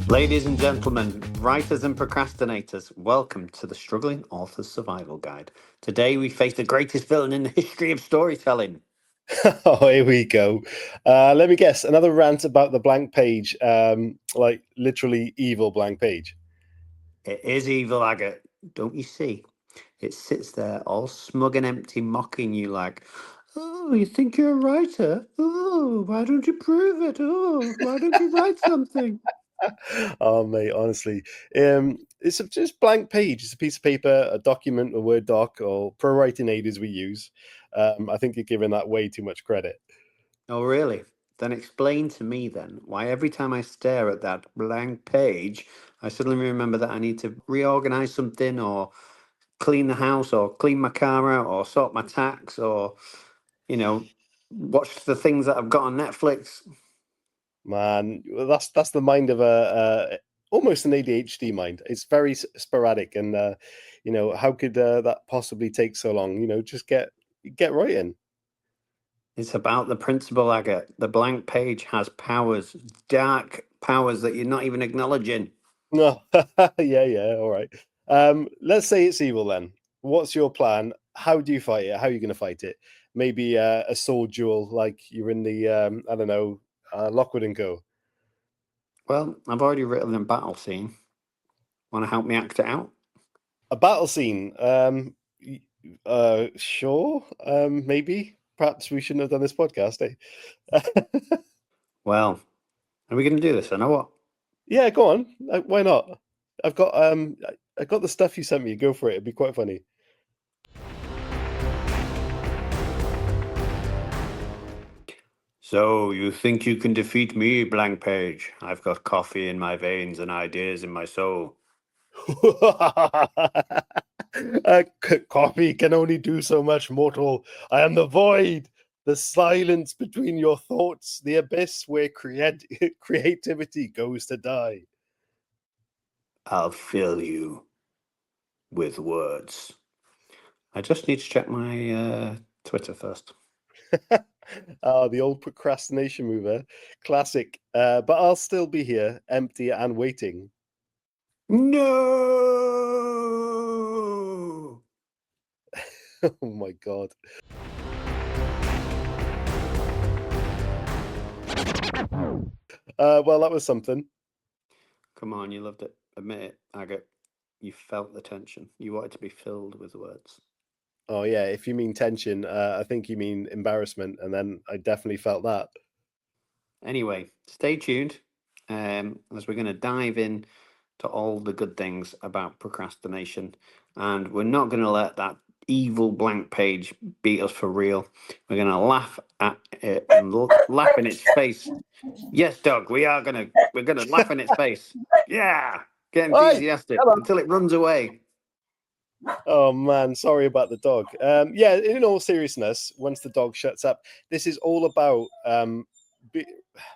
Ladies and gentlemen, writers and procrastinators, welcome to the Struggling Author's Survival Guide. Today we face the greatest villain in the history of storytelling. Oh, here we go. Let me guess. Another rant about the blank page, like literally evil blank page. It is evil, Agate. Don't you see? It sits there all smug and empty, mocking you like, oh, you think you're a writer? Oh, why don't you prove it? Oh, why don't you write something? Oh, mate, honestly, it's just blank page. It's a piece of paper, a document, a Word doc, or pro writing aid as we use. I think you're giving that way too much credit. Oh, really? Then explain to me then why every time I stare at that blank page, I suddenly remember that I need to reorganize something or clean the house or clean my car out or sort my tax or, watch the things that I've got on Netflix. Man, well, that's the mind of a almost an ADHD mind. It's very sporadic, and how could that possibly take so long? Just get right in. It's about the principle, Agate. The blank page has powers, dark powers that you're not even acknowledging. No, yeah, all right. Let's say it's evil then. What's your plan? How do you fight it? How are you going to fight it? Maybe a sword duel, like you're in the I don't know, Lockwood and Co. Well, I've already written a battle scene. Want to help me act it out? A battle scene. Sure. Maybe. Perhaps we shouldn't have done this podcast, eh? Well, are we going to do this? I know what. Yeah, go on. Why not? I got the stuff you sent me. Go for it. It'd be quite funny. So, you think you can defeat me, blank page? I've got coffee in my veins and ideas in my soul. Coffee can only do so much, mortal. I am the void, the silence between your thoughts, the abyss where creativity goes to die. I'll fill you with words. I just need to check my Twitter first. The old procrastination mover. Classic. But I'll still be here, empty and waiting. No! Oh my God. Well, that was something. Come on, you loved it. Admit it, Agate. You felt the tension. You wanted to be filled with words. Oh yeah, if you mean tension, I think you mean embarrassment, and then I definitely felt that. Anyway, stay tuned as we're going to dive in to all the good things about procrastination. And we're not going to let that evil blank page beat us for real. We're going to laugh at it and laugh in its face. Yes, Doug, we're going to laugh in its face. Yeah, get enthusiastic until it runs away. Oh man, sorry about the dog. Yeah, in all seriousness, once the dog shuts up, this is all about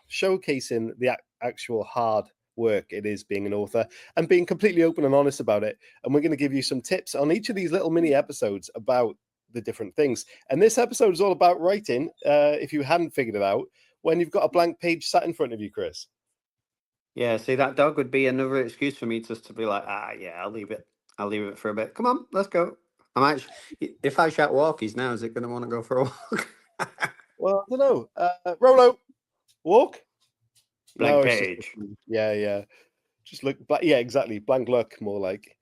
showcasing the actual hard work it is being an author and being completely open and honest about it. And we're going to give you some tips on each of these little mini episodes about the different things. And this episode is all about writing, if you hadn't figured it out, when you've got a blank page sat in front of you, Chris. Yeah, see, that dog would be another excuse for me just to be like, yeah, I'll leave it. I'll leave it for a bit. Come on, let's go. I'm actually, if I shout walkies now, is it going to want to go for a walk? Well, I don't know. Rolo, walk. Blank No, it's page. just yeah. Just look, yeah, exactly. Blank look, more like.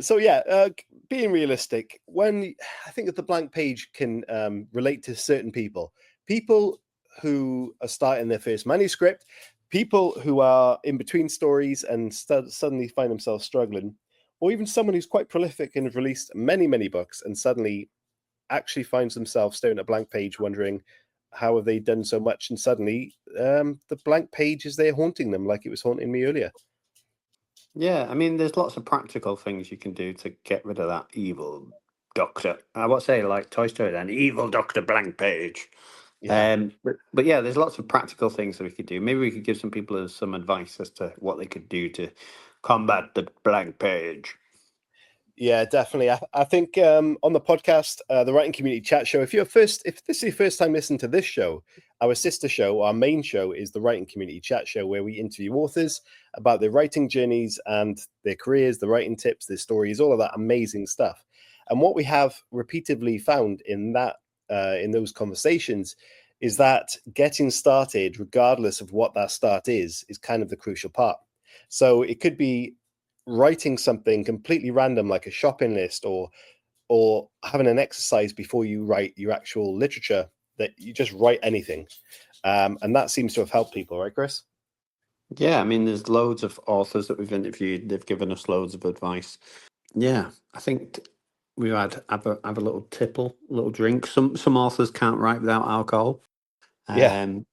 So yeah, being realistic. When I think that the blank page can relate to certain people who are starting their first manuscript, people who are in between stories and suddenly find themselves struggling, or even someone who's quite prolific and have released many books and suddenly actually finds themselves staring at a blank page, wondering how have they done so much, and suddenly the blank page is there haunting them, like it was haunting me earlier. Yeah, I mean, there's lots of practical things you can do to get rid of that evil doctor. I would say, like Toy Story, then evil Doctor Blank Page. Yeah. But yeah, there's lots of practical things that we could do. Maybe we could give some people some advice as to what they could do to combat the blank page. Yeah, definitely. I think on the podcast, the Writing Community Chat Show, if this is your first time listening to this show, our sister show, our main show is the Writing Community Chat Show, where we interview authors about their writing journeys and their careers, the writing tips, their stories, all of that amazing stuff. And what we have repeatedly found in those conversations is that getting started, regardless of what that start is kind of the crucial part. So it could be writing something completely random like a shopping list, or having an exercise before you write your actual literature, that you just write anything, and that seems to have helped people, right, Chris? Yeah, I mean, there's loads of authors that we've interviewed. They've given us loads of advice. Yeah, I think we had have a little tipple, a little drink. Some authors can't write without alcohol. Yeah. Um,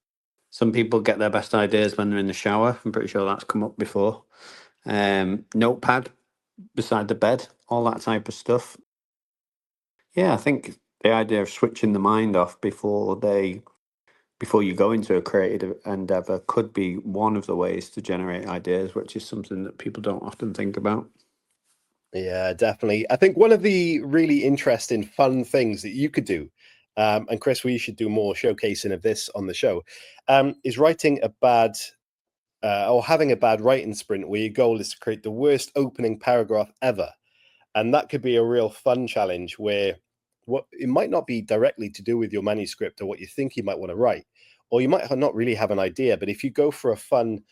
some people get their best ideas when they're in the shower. I'm pretty sure that's come up before. Notepad beside the bed, all that type of stuff. Yeah, I think the idea of switching the mind off before you go into a creative endeavor could be one of the ways to generate ideas, which is something that people don't often think about. Yeah, definitely. I think one of the really interesting, fun things that you could do, and Chris, we should do more showcasing of this on the show, is writing a bad or having a bad writing sprint where your goal is to create the worst opening paragraph ever. And that could be a real fun challenge where what it might not be directly to do with your manuscript or what you think you might want to write, or you might not really have an idea. But if you go for a fun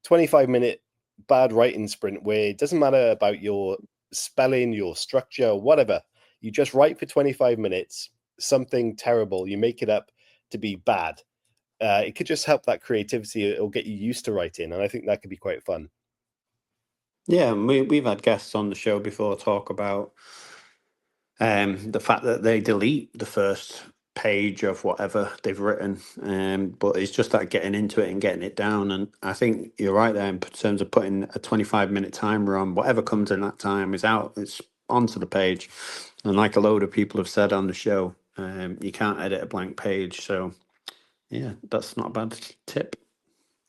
25-minute bad writing sprint where it doesn't matter about your spelling, your structure, whatever, you just write for 25 minutes, something terrible, you make it up to be bad. It could just help that creativity. It'll get you used to writing. And I think that could be quite fun. Yeah, and we've had guests on the show before talk about the fact that they delete the first page of whatever they've written, but it's just that getting into it and getting it down. And I think you're right there in terms of putting a 25-minute timer on whatever comes in that time is out, it's onto the page. And like a load of people have said on the show, you can't edit a blank page. So yeah, that's not a bad tip.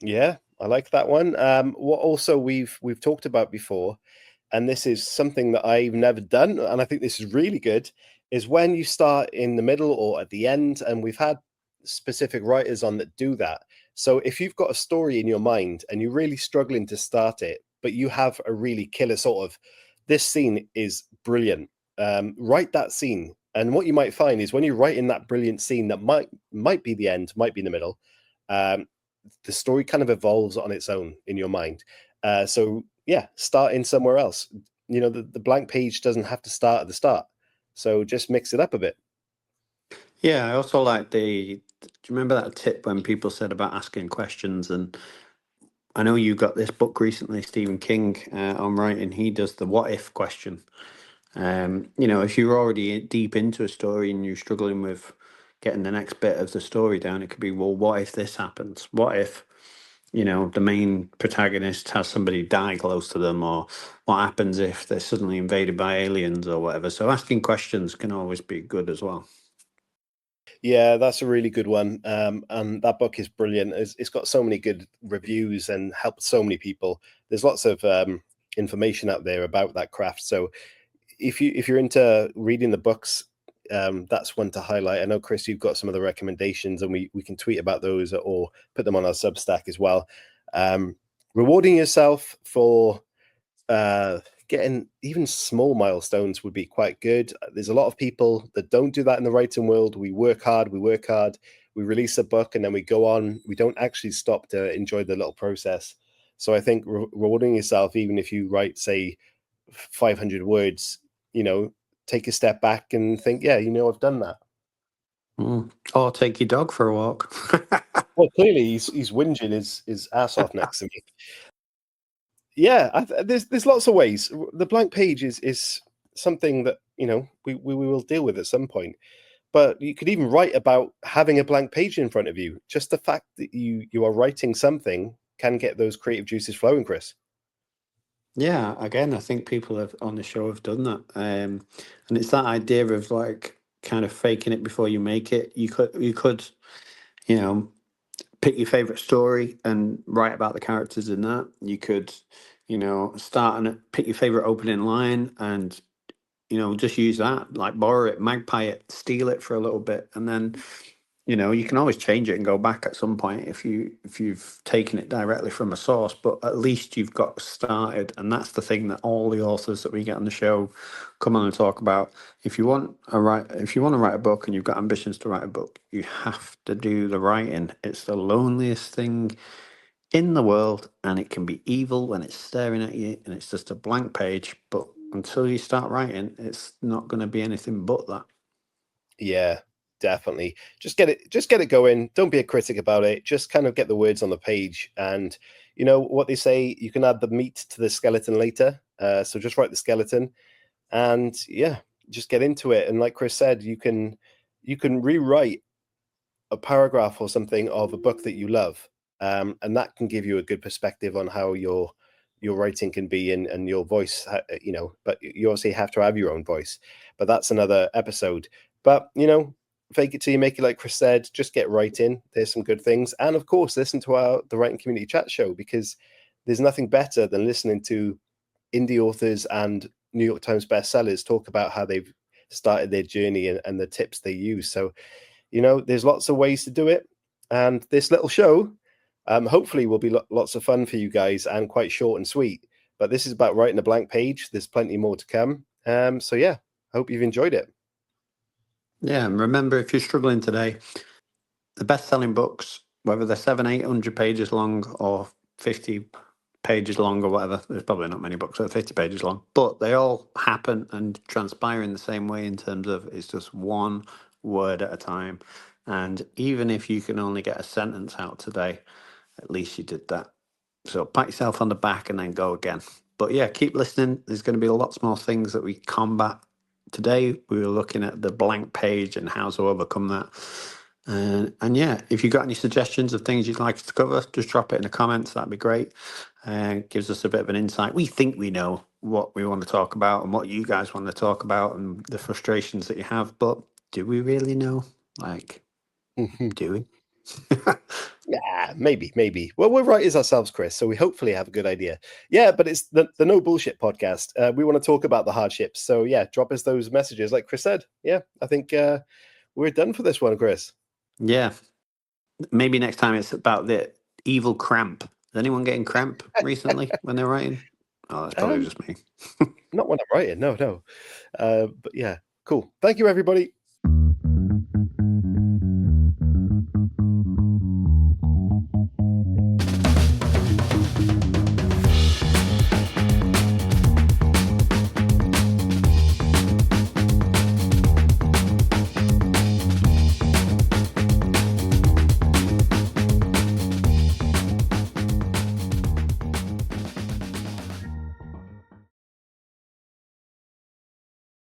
Yeah, I like that one. What also we've talked about before, and this is something that I've never done, and I think this is really good, is when you start in the middle or at the end, and we've had specific writers on that do that. So if you've got a story in your mind and you're really struggling to start it, but you have a really killer sort of, this scene is brilliant, write that scene. And what you might find is when you're writing that brilliant scene that might be the end, might be in the middle, um, the story kind of evolves on its own in your mind. So yeah, starting somewhere else. You know, the blank page doesn't have to start at the start. So just mix it up a bit. Yeah, I also like do you remember that tip when people said about asking questions? And I know you got this book recently, Stephen King, on writing. He does the what if question. If you're already deep into a story and you're struggling with getting the next bit of the story down, it could be, well, what if this happens? What if, the main protagonist has somebody die close to them, or what happens if they're suddenly invaded by aliens or whatever? So asking questions can always be good as well. Yeah, that's a really good one. And that book is brilliant. It's got so many good reviews and helped so many people. There's lots of information out there about that craft. So if you're into reading the books, that's one to highlight. I know, Chris, you've got some of the recommendations, and we can tweet about those or put them on our Substack as well. Rewarding yourself for getting even small milestones would be quite good. There's a lot of people that don't do that in the writing world. We work hard, we release a book, and then we go on. We don't actually stop to enjoy the little process. So I think rewarding yourself, even if you write, say, 500 words, take a step back and think, yeah, I've done that. Or take your dog for a walk. Well, clearly he's whinging his ass off next to me. Yeah, there's lots of ways. The blank page is something that we will deal with at some point. But you could even write about having a blank page in front of you. Just the fact that you are writing something can get those creative juices flowing, Chris. Yeah, again, I think people have on the show have done that, and it's that idea of like kind of faking it before you make it. You could, you know, pick your favorite story and write about the characters in that. You could, start and pick your favorite opening line and just use that, like borrow it, magpie it, steal it for a little bit, and then you can always change it and go back at some point if you've taken it directly from a source, but at least you've got started. And that's the thing that all the authors that we get on the show come on and talk about. If you want to write a book and you've got ambitions to write a book, you have to do the writing. It's the loneliest thing in the world, and it can be evil when it's staring at you and it's just a blank page, but until you start writing, it's not going to be anything but that. Yeah, definitely. Just get it going. Don't be a critic about it. Just kind of get the words on the page. And what they say, you can add the meat to the skeleton later. So just write the skeleton, and yeah, just get into it. And like Chris said, you can rewrite a paragraph or something of a book that you love, and that can give you a good perspective on how your writing can be, and your voice. But you obviously have to have your own voice. But that's another episode. But fake it till you make it, like Chris said. Just get writing. There's some good things, and of course, listen to the Writing Community Chat show, because there's nothing better than listening to indie authors and New York Times bestsellers talk about how they've started their journey and the tips they use. So there's lots of ways to do it, and this little show hopefully will be lots of fun for you guys, and quite short and sweet. But this is about writing a blank page. There's plenty more to come. So yeah, hope you've enjoyed it. Yeah, and remember, if you're struggling today, the best-selling books, whether they're 800 pages long or 50 pages long or whatever, there's probably not many books that are 50 pages long, but they all happen and transpire in the same way, in terms of it's just one word at a time. And even if you can only get a sentence out today, at least you did that. So pat yourself on the back and then go again. But yeah, keep listening. There's going to be lots more things that we combat. Today we were looking at the blank page and how to overcome that. And yeah, if you've got any suggestions of things you'd like us to cover, just drop it in the comments. That'd be great. Gives us a bit of an insight. We think we know what we want to talk about and what you guys want to talk about and the frustrations that you have. But do we really know? Like, do we? Yeah, maybe. Well, we're writers ourselves, Chris, so we hopefully have a good idea. Yeah, but it's the No Bullshit podcast. We want to talk about the hardships. So yeah, drop us those messages, like Chris said. Yeah, I think we're done for this one, Chris. Yeah. Maybe next time it's about the evil cramp. Is anyone getting cramp recently when they're writing? Oh, that's probably just me. Not when I'm writing. No. But yeah, cool. Thank you, everybody.